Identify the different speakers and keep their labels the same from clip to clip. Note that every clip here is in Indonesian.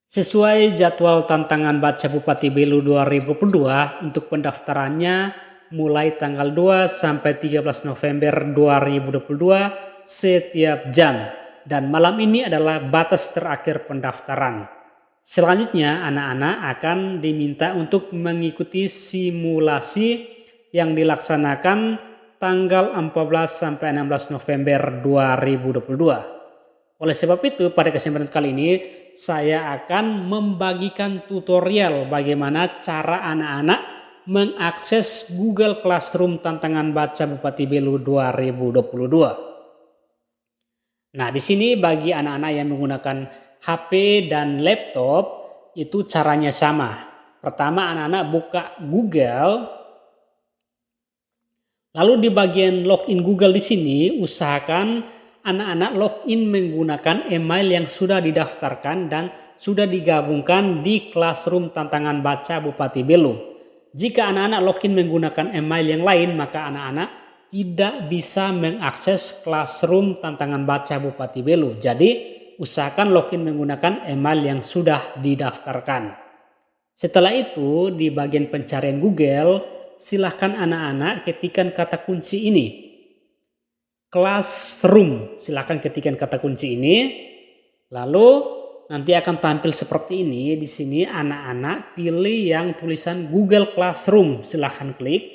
Speaker 1: Sesuai jadwal tantangan Baca Bupati Belu 2022 untuk pendaftarannya mulai tanggal 2 sampai 13 November 2022 setiap jam. Dan malam ini adalah batas terakhir pendaftaran. Selanjutnya anak-anak akan diminta untuk mengikuti simulasi yang dilaksanakan tanggal 14 sampai 16 November 2022. Oleh sebab itu, pada kesempatan kali ini saya akan membagikan tutorial bagaimana cara anak-anak mengakses Google Classroom tantangan Baca Bupati Belu 2022. Nah, di sini bagi anak-anak yang menggunakan HP dan laptop itu caranya sama. Pertama, anak-anak buka Google. Lalu di bagian login Google di sini usahakan anak-anak login menggunakan email yang sudah didaftarkan dan sudah digabungkan di Classroom tantangan Baca Bupati Belu. Jika anak-anak login menggunakan email yang lain, maka anak-anak tidak bisa mengakses Classroom tantangan Baca Bupati Belu. Jadi usahakan login menggunakan email yang sudah didaftarkan. Setelah itu di bagian pencarian Google, silahkan anak-anak ketikkan kata kunci ini. Classroom, silahkan ketikkan kata kunci ini. Lalu nanti akan tampil seperti ini. Di sini anak-anak pilih yang tulisan Google Classroom, silahkan klik.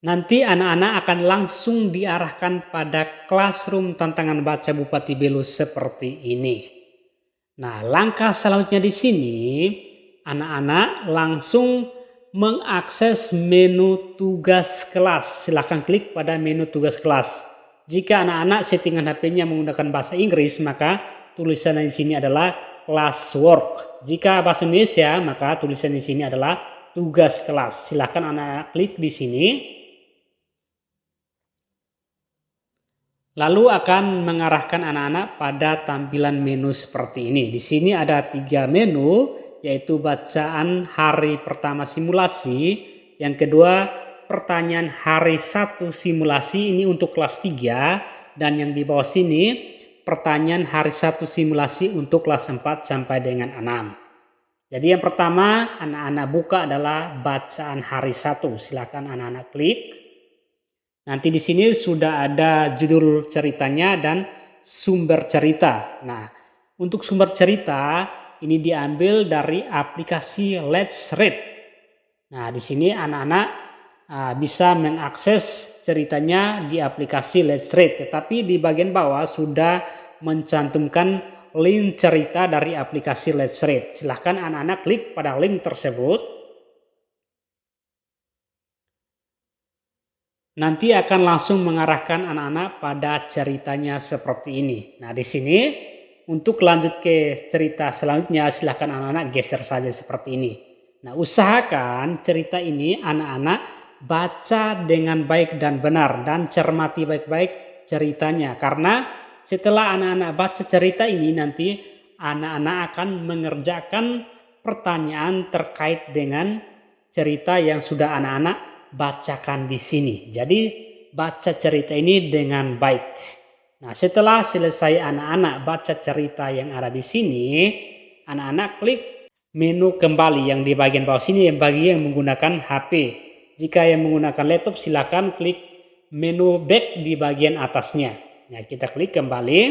Speaker 1: Nanti anak-anak akan langsung diarahkan pada Classroom tantangan Baca Bupati Belu seperti ini. Nah, langkah selanjutnya di sini anak-anak langsung mengakses menu tugas kelas. Silahkan klik pada menu tugas kelas. Jika anak-anak settingan HP-nya menggunakan bahasa Inggris, maka tulisan di sini adalah classwork. Jika bahasa Indonesia, maka tulisan di sini adalah tugas kelas. Silahkan anak-anak klik di sini. Lalu akan mengarahkan anak-anak pada tampilan menu seperti ini. Di sini ada 3 menu, yaitu bacaan hari pertama simulasi, yang kedua pertanyaan hari 1 simulasi, ini untuk kelas 3, dan yang di bawah sini pertanyaan hari 1 simulasi untuk kelas 4 sampai dengan 6. Jadi yang pertama anak-anak buka adalah bacaan hari 1, silakan anak-anak klik. Nanti di sini sudah ada judul ceritanya dan sumber cerita. Nah, untuk sumber cerita ini diambil dari aplikasi Let's Read. Nah, di sini anak-anak bisa mengakses ceritanya di aplikasi Let's Read. Tetapi di bagian bawah sudah mencantumkan link cerita dari aplikasi Let's Read. Silahkan anak-anak klik pada link tersebut. Nanti akan langsung mengarahkan anak-anak pada ceritanya seperti ini. Nah, di sini untuk lanjut ke cerita selanjutnya, silahkan anak-anak geser saja seperti ini. Nah, usahakan cerita ini anak-anak baca dengan baik dan benar dan cermati baik-baik ceritanya. Karena setelah anak-anak baca cerita ini, nanti anak-anak akan mengerjakan pertanyaan terkait dengan cerita yang sudah anak-anak bacakan di sini. Jadi baca cerita ini dengan baik. Nah, setelah selesai anak-anak baca cerita yang ada di sini, anak-anak klik menu kembali yang di bagian bawah sini yang bagi yang menggunakan HP. Jika yang menggunakan laptop, silakan klik menu back di bagian atasnya. Nah, kita klik kembali.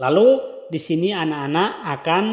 Speaker 1: Lalu di sini anak-anak akan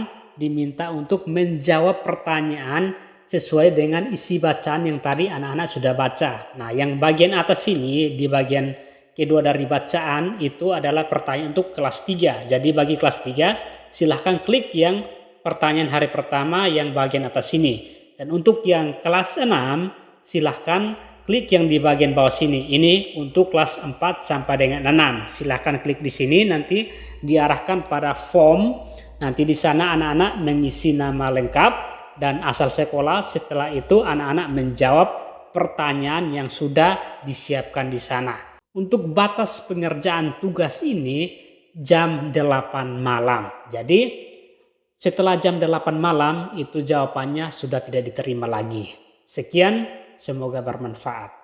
Speaker 1: diminta untuk menjawab pertanyaan sesuai dengan isi bacaan yang tadi anak-anak sudah baca. Nah, yang bagian atas ini di bagian kedua dari bacaan itu adalah pertanyaan untuk kelas 3. Jadi bagi kelas 3 silahkan klik yang pertanyaan hari pertama yang bagian atas sini. Dan untuk yang kelas 6 silahkan klik yang di bagian bawah sini. Ini untuk kelas 4 sampai dengan 6. Silahkan klik di sini, nanti diarahkan pada form. Nanti di sana anak-anak mengisi nama lengkap dan asal sekolah. Setelah itu anak-anak menjawab pertanyaan yang sudah disiapkan di sana. Untuk batas pengerjaan tugas ini jam 8 malam. Jadi setelah jam 8 malam itu jawabannya sudah tidak diterima lagi. Sekian, semoga bermanfaat.